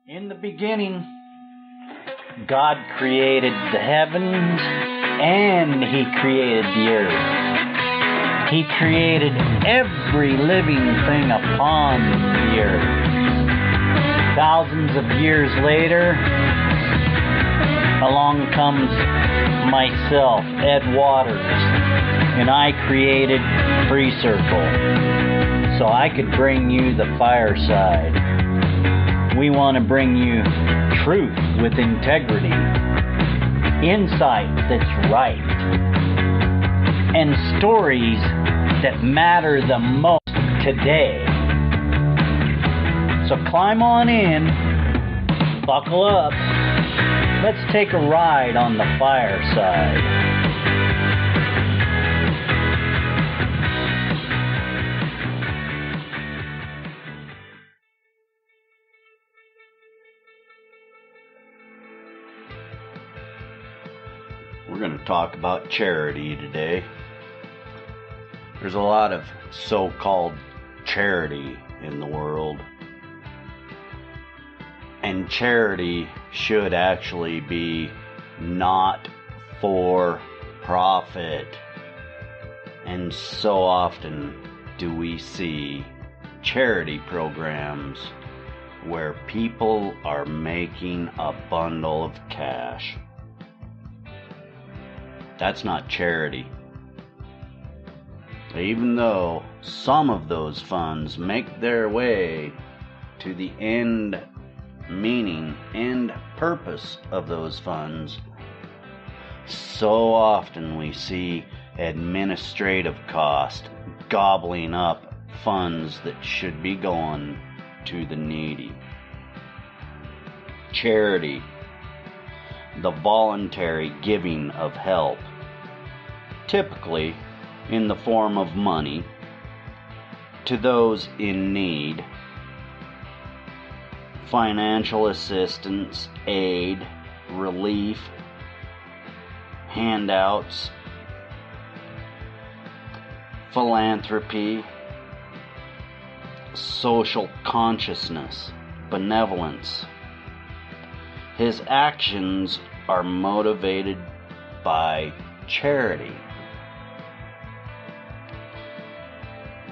In the beginning, God created the heavens and He created the earth. He created every living thing upon the earth. Thousands of years later, along comes myself, Ed Waters, and I created Freecircle so I could bring you the fireside. We want to bring you truth with integrity, insight that's right, and stories that matter the most today. So climb on in, buckle up, let's take a ride on the fireside. We're going to talk about charity today. There's a lot of so-called charity in the world. And charity should actually be not for profit. And so often do we see charity programs where people are making a bundle of cash. That's not charity. Even though some of those funds make their way to the end meaning and purpose of those funds, so often we see administrative cost gobbling up funds that should be going to the needy. Charity, the voluntary giving of help, typically in the form of money, to those in need, financial assistance, aid, relief, handouts, philanthropy, social consciousness, benevolence. His actions are motivated by charity.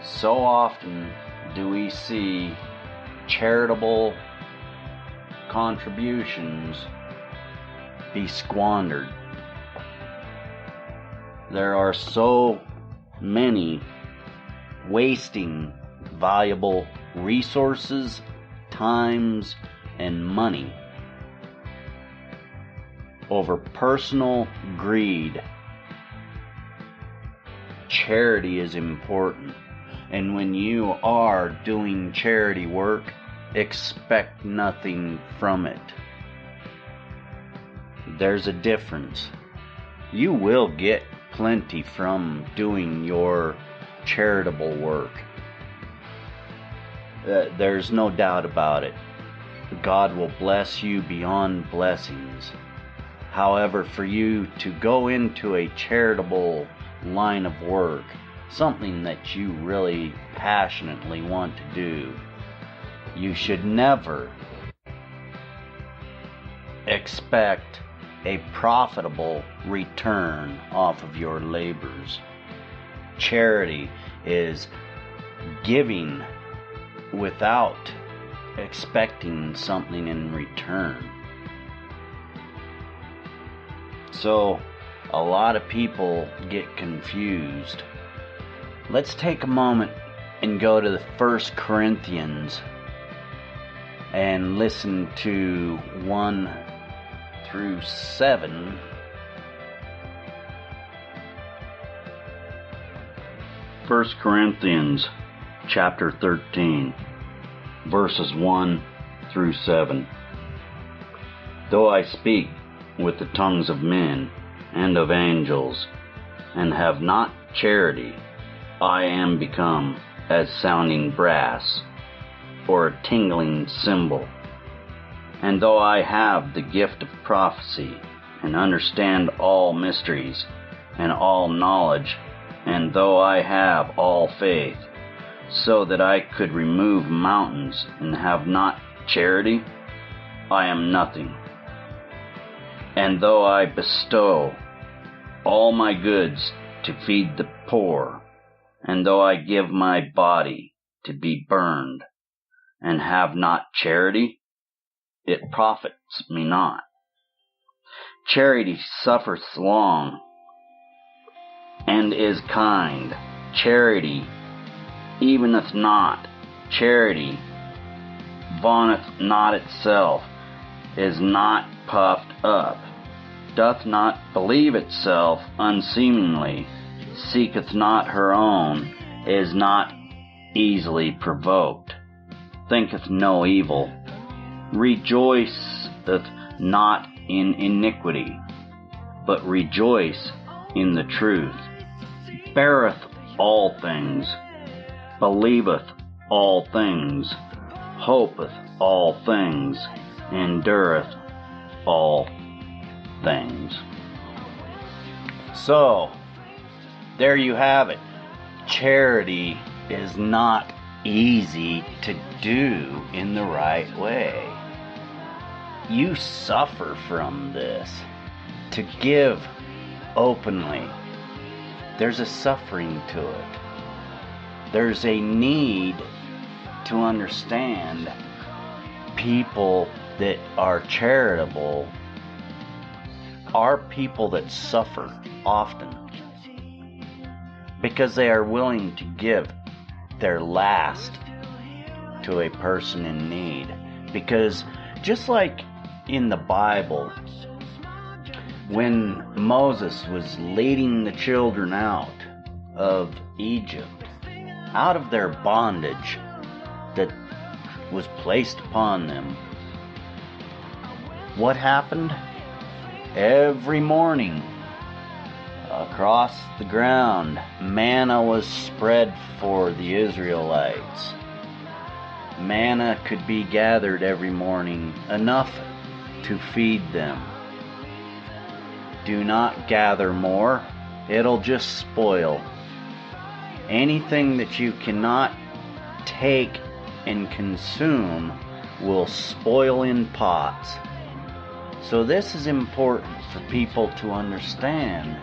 So often do we see charitable contributions be squandered. There are so many wasting valuable resources, times, and money over personal greed. Charity is important, and when you are doing charity work, expect nothing from it. There's a difference. You will get plenty from doing your charitable work. There's no doubt about it. God will bless you beyond blessings. However, for you to go into a charitable line of work, something that you really passionately want to do, you should never expect a profitable return off of your labors. Charity is giving without expecting something in return. So, a lot of people get confused. Let's take a moment and go to the 1 Corinthians and listen to 1 through 7. First Corinthians chapter 13, verses 1 through 7. Though I speak with the tongues of men and of angels, and have not charity, I am become as sounding brass, or a tingling cymbal. And though I have the gift of prophecy, and understand all mysteries, and all knowledge, and though I have all faith, so that I could remove mountains, and have not charity, I am nothing. And though I bestow all my goods to feed the poor, and though I give my body to be burned, and have not charity, it profits me not. Charity suffereth long, and is kind. Charity eveneth not. Charity vaunteth not itself, is not puffed up, doth not believe itself unseemly, seeketh not her own, is not easily provoked, thinketh no evil, rejoiceth not in iniquity, but rejoice in the truth, beareth all things, believeth all things, hopeth all things, endureth all things. So, there you have it. Charity is not easy to do in the right way. You suffer from this. To give openly, there's a suffering to it. There's a need to understand people that are charitable are people that suffer often because they are willing to give their last to a person in need. Because just like in the Bible, when Moses was leading the children out of Egypt, out of their bondage that was placed upon them, what happened? Every morning, across the ground, manna was spread for the Israelites. Manna could be gathered every morning, enough to feed them. Do not gather more, it'll just spoil. Anything that you cannot take and consume will spoil in pots. So this is important for people to understand,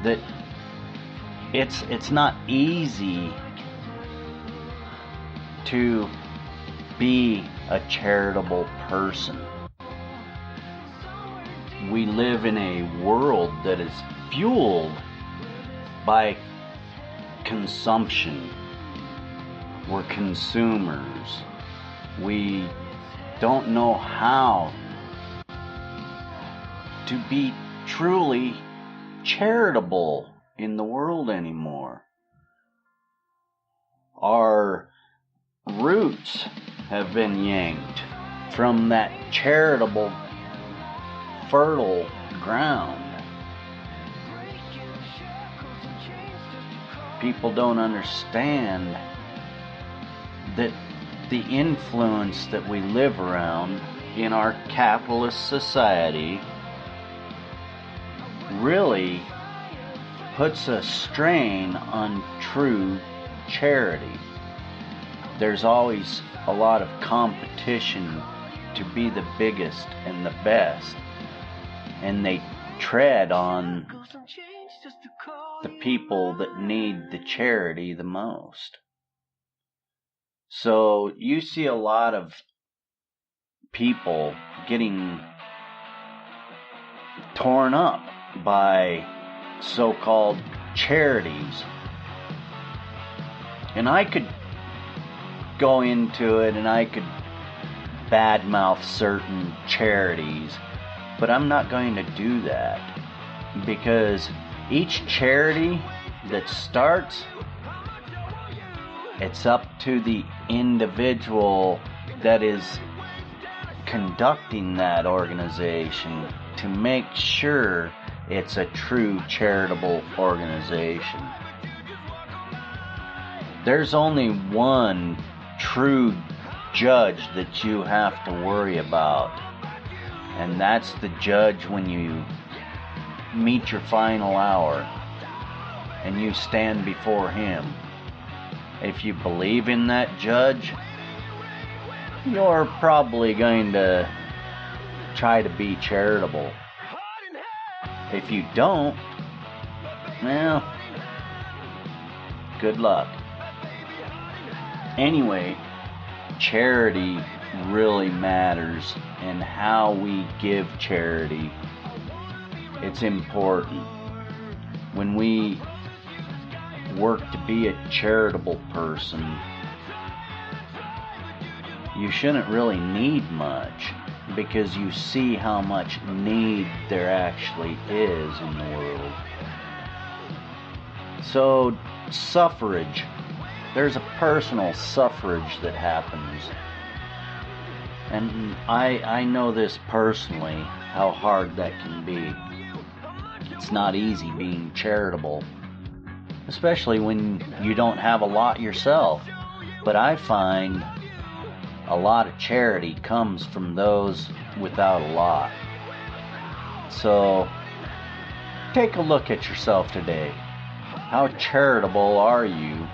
that it's not easy to be a charitable person. We live in a world that is fueled by consumption. We're consumers. We don't know how to be truly charitable in the world anymore. Our roots have been yanked from that charitable, fertile ground. People don't understand that the influence that we live around in our capitalist society really puts a strain on true charity. There's always a lot of competition to be the biggest and the best, and they tread on the people that need the charity the most. So you see a lot of people getting torn up by so-called charities. And I could go into it and I could badmouth certain charities, but I'm not going to do that, because each charity that starts, it's up to the individual that is conducting that organization to make sure it's a true charitable organization. There's only one true judge that you have to worry about, and that's the judge when you meet your final hour and you stand before him. If you believe in that judge, you're probably going to try to be charitable. If you don't, well, good luck. Anyway, charity really matters, and how we give charity, it's important. When we work to be a charitable person, you shouldn't really need much, because you see how much need there actually is in the world. So, suffrage. There's a personal suffrage that happens. And I know this personally, how hard that can be. It's not easy being charitable, especially when you don't have a lot yourself. But I find a lot of charity comes from those without a lot. So, take a look at yourself today. How charitable are you?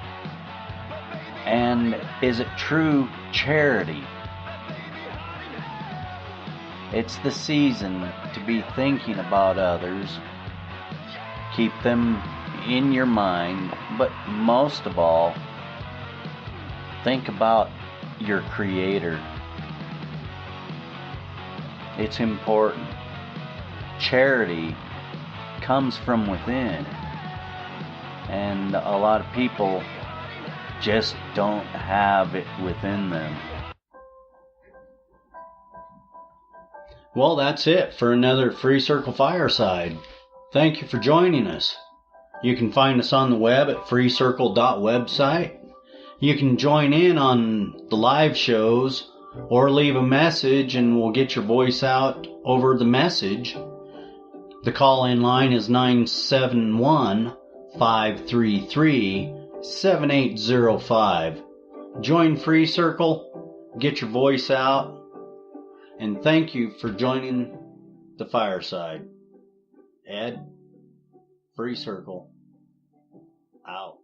And is it true charity? It's the season to be thinking about others. Keep them in your mind, but most of all, think about your Creator. It's important. Charity comes from within, and a lot of people just don't have it within them. Well, that's it for another Free Circle Fireside. Thank you for joining us. You can find us on the web at freecircle.website. You can join in on the live shows or leave a message and we'll get your voice out over the message. The call-in line is 971-533-7805. Join Free Circle, get your voice out, and thank you for joining the Fireside. Ed, Free Circle, out.